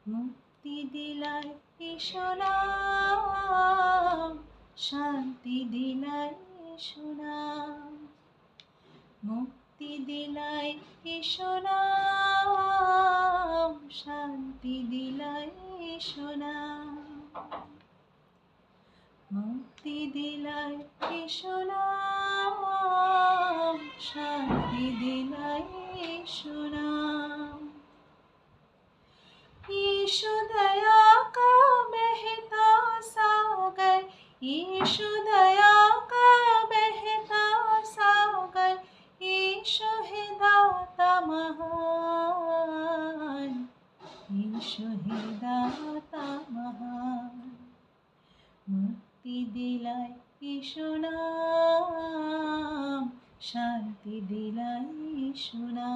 মুক্তি দিলাই সোনাম, শান্তি দিলাই সোনাম। মুক্তি দিলাই সোনাম, শান্তি দিলাই সোনাম। মুক্তি দিলাই সোনাম, শান্তি দিলাই সোনাম। ईशु दया का बहता सागर, ईशु दया का बहता सागर, ईशु है दाता महान, ईशु है दाता महान। मुक्ति दिलाई सोनाम, शांति दिलाई सोनाम।